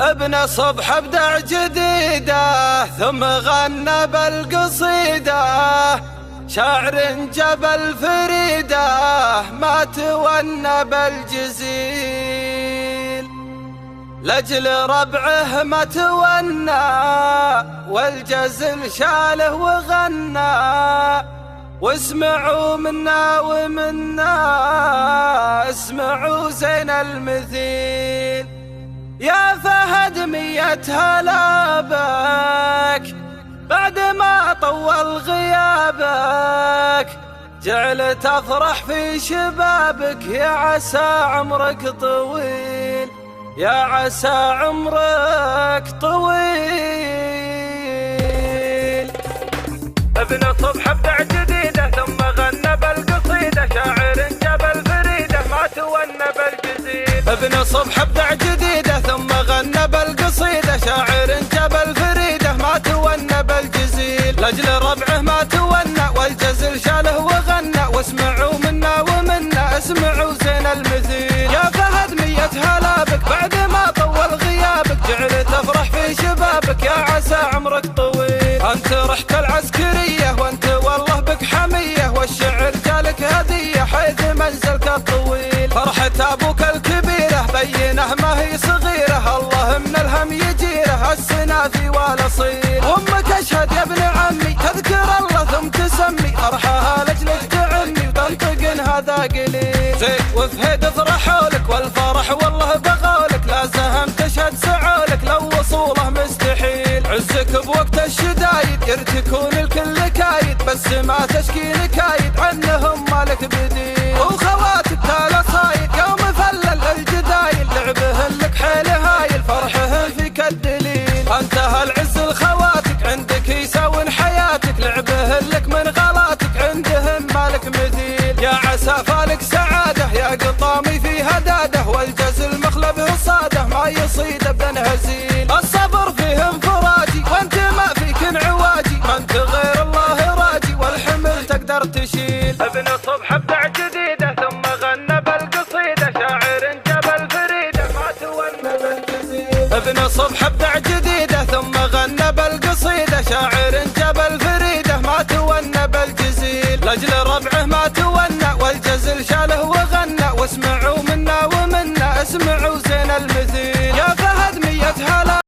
ابن صبح ابدع جديده ثم غنى بالقصيده، شاعر جبل فريده ما تونى بالجزيل، لاجل ربعه ما تونى والجزل شاله وغنى. واسمعوا منا ومنا اسمعوا زين المثيل، يا فهد 100 هلا بك بعد ما طول غيابك، جعلت افرح في شبابك يا عسى عمرك طويل، يا عسى عمرك طويل. ابن صبح ابدع جديده ثم غنى بالقصيده، شاعر جبل فريده ما تونى بالجزيل. ابن صبح ابدع جديده ثم غنى بالقصيده، شاعر جبل فريده ما تونى بالجزيل، لاجل ربعه ما تونى والجزل شاله وغنى. واسمعوا منا ومنا اسمعوا زين المثيل، يا فهد 100 هلا بك بعد ما طول غيابك، جعلت افرح في شبابك يا عسى عمرك طويل. انت رحت العسكريه وانت والله بك حميه، والشعر جالك هديه حيث منزلك الطويل. فرحة ابوك الكبيره بينه ما هي صغيره، الله من الهم يجيره السنافي والاصيل. وامك اشهد يا ابن عمي تذكر الله ثم تسمي، فرحها لاجلك تعني وتنطقن هذا قليل. زين وفهد فرحوا لك والفرح والله بغولك، لا سهم تشهد سعولك لو وصوله مستحيل. عزك بوقت الشدايد يرتكون الكل كايد، بس ما تشكي نكايد عنهم مالك بديل. وخواتك تالا صايد يوم فلل الجدايل، لعبهن لك حيل هايل فرحهن فيك الدليل. انتهى العز الخواتك عندك يساون حياتك، لعبهن لك من غلاتك عندهن مالك مثيل. يا عسى فالك سعاده يا قطامي في هداده، والجزل مخلبه صاده ما يصيد ابن هزيل. الصبر فيه انفراجي وانت ما فيك انعواجي، ما انت غير الله راجي والحمل تقدر تشيل. ابن صبح ابدع جديده ثم غنى بالقصيده، شاعر جبل فريده ما تونى بالجزيل. ابن صبح ابدع جديده ثم غنى بالقصيده، شاعر جبل فريده ما تونى بالجزيل، لاجل ربعه ما تونى والجزل شاله وغنى. واسمعوا منا ومنا اسمعوا